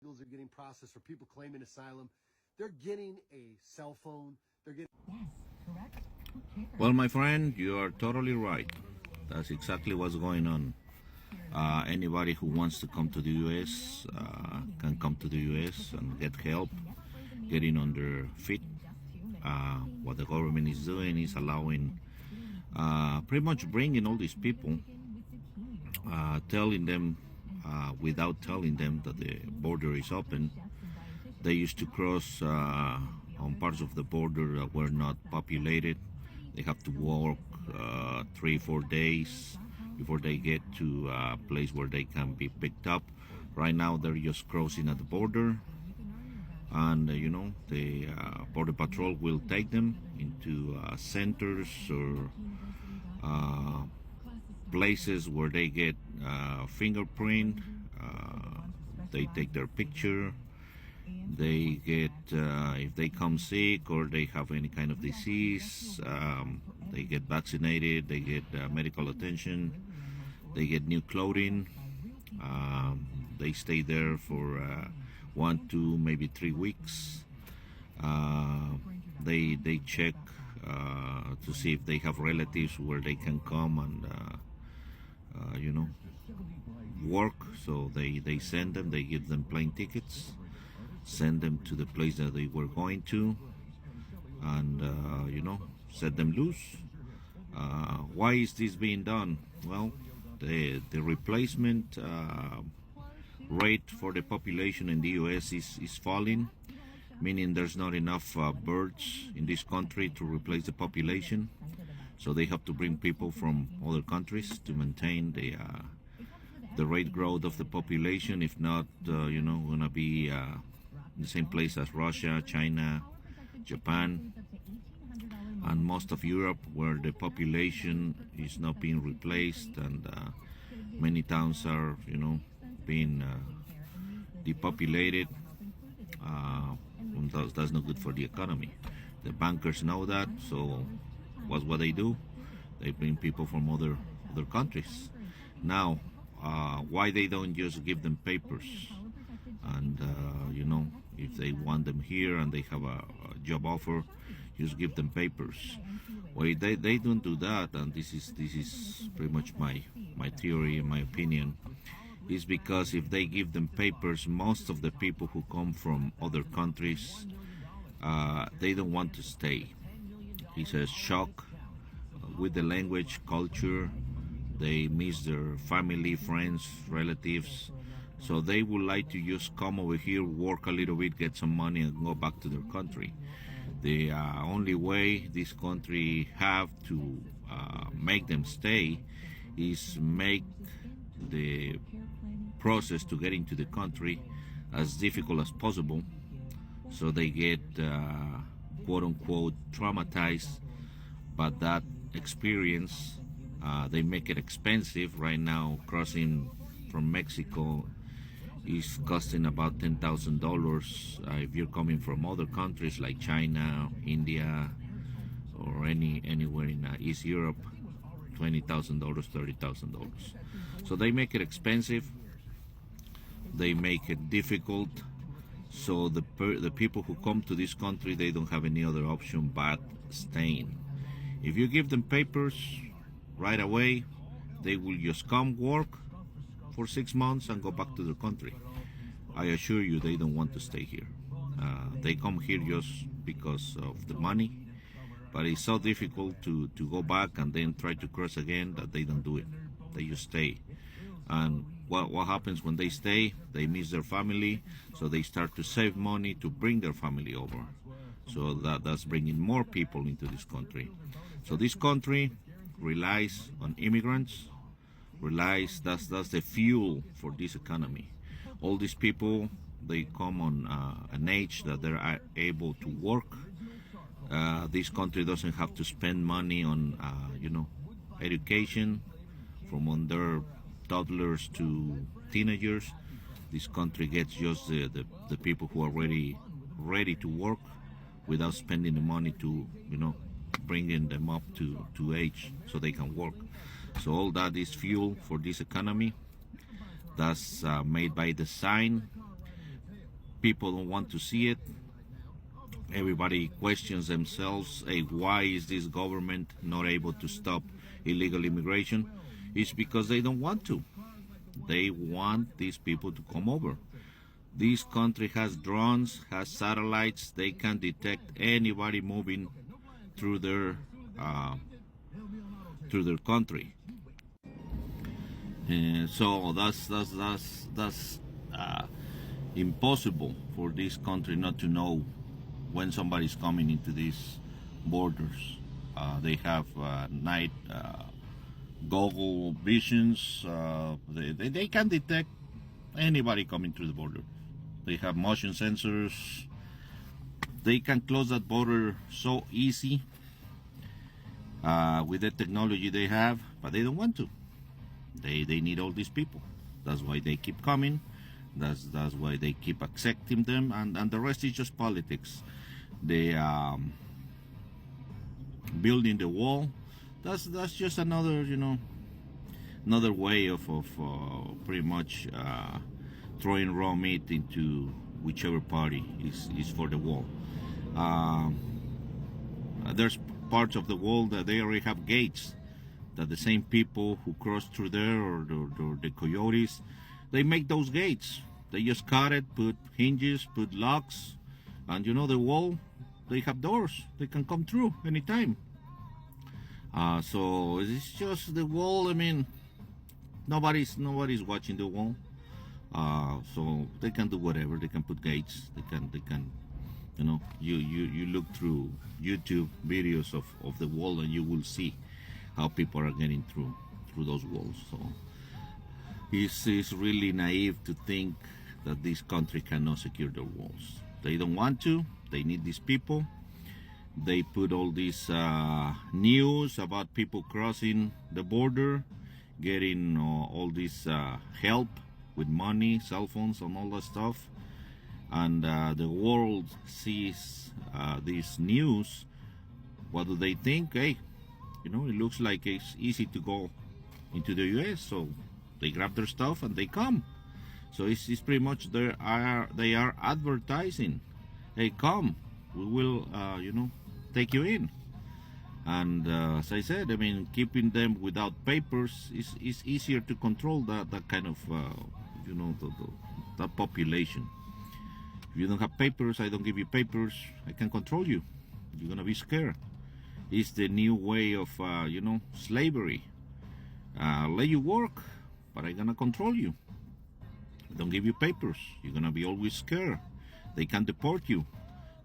Are getting processed for people claiming asylum. They're getting a cell phone. They're getting. Yes, correct. Who cares? Well, my friend, you are totally right. That's exactly what's going on. Anybody who wants to come to the U.S. Can come to the U.S. and get help getting on their feet. What the government is doing is allowing, pretty much bringing all these people, telling them, without telling them that the border is open. They used to cross on parts of the border that were not populated. They have to walk 3-4 days before they get to a place where they can be picked up. Right now, they're just crossing at the border, and the border patrol will take them into centers or places where they get fingerprint. They take their picture. They get, if they come sick or they have any kind of disease, they get vaccinated, they get medical attention, they get new clothing. They stay there for 1, 2, maybe 3 weeks. They check to see if they have relatives where they can come and work. So they send them, they give them plane tickets, send them to the place that they were going to, and set them loose. Why is this being done? Well, the replacement rate for the population in the U.S. is falling, meaning there's not enough birds in this country to replace the population. So they have to bring people from other countries to maintain the rate growth of the population. If not, gonna be in the same place as Russia, China, Japan, and most of Europe, where the population is not being replaced, and many towns are, being depopulated. That's not good for the economy. The bankers know that, so what they do? They bring people from other countries. Now, why they don't just give them papers? And if they want them here and they have a job offer, just give them papers. Well, they don't do that, and this is pretty much my theory, my opinion, is because if they give them papers, most of the people who come from other countries, they don't want to stay. It's a shock with the language, culture. They miss their family, friends, relatives. So they would like to just come over here, work a little bit, get some money, and go back to their country. The only way this country have to make them stay is make the process to get into the country as difficult as possible, so they get quote-unquote traumatized by that experience. They make it expensive. Right now, crossing from Mexico is costing about $10,000. If you're coming from other countries like China, India, or anywhere in East Europe, $20,000, $30,000. So they make it expensive. They make it difficult. So the people who come to this country, they don't have any other option but staying. If you give them papers right away, they will just come work for 6 months and go back to their country. I assure you, they don't want to stay here. They come here just because of the money, but it's so difficult to go back and then try to cross again that they don't do it. They just stay. And what happens when they stay? They miss their family, so they start to save money to bring their family over. So that's bringing more people into this country. So this country relies on immigrants. That's the fuel for this economy. All these people, they come on an age that they're able to work. This country doesn't have to spend money on education, from under toddlers to teenagers. This country gets just the people who are ready to work without spending the money to bringing them up to age so they can work. So all that is fuel for this economy. That's made by design. People don't want to see it. Everybody questions themselves, hey, why is this government not able to stop illegal immigration? It's because they don't want to. They want these people to come over. This country has drones, has satellites. They can detect anybody moving through their country. And so that's impossible for this country not to know when somebody's coming into these borders. They have night goggle visions. They can detect anybody coming through the border. They have motion sensors. They can close that border so easy with the technology they have, but they don't want to. They need all these people. That's why they keep coming. That's why they keep accepting them, and the rest is just politics. They building the wall. That's just another another way of pretty much throwing raw meat into whichever party is for the wall. There's parts of the wall that they already have gates, that the same people who cross through there, or the coyotes, they make those gates. They just cut it, put hinges, put locks, and the wall, they have doors. They can come through anytime. So it's just the wall. I mean, nobody's watching the wall. So they can do whatever. They can put gates. They can. You look through YouTube videos of the wall, and you will see how people are getting through those walls. So it's really naive to think that this country cannot secure their walls. They don't want to. They need these people. They put all this news about people crossing the border, getting all this help with money, cell phones, and all that stuff. And the world sees this news. What do they think? Hey, it looks like it's easy to go into the U.S., so they grab their stuff and they come. So it's pretty much they are advertising. Hey, come, we will take you in. And as I said, I mean, keeping them without papers is easier to control that kind of that population. If you don't have papers, I don't give you papers, I can control you. You're gonna be scared. It's the new way of slavery. Let you work, but I'm gonna control you. I don't give you papers, you're gonna be always scared. They can deport you.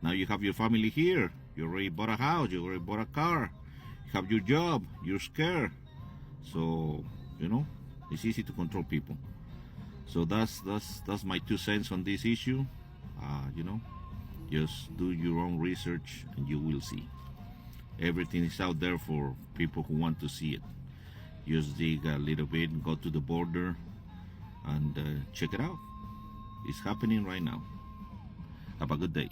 Now you have your family here. You already bought a house. You already bought a car. You have your job. You're scared. So it's easy to control people. So that's my 2 cents on this issue. Just do your own research and you will see. Everything is out there for people who want to see it. Just dig a little bit, go to the border, and check it out. It's happening right now. Have a good day.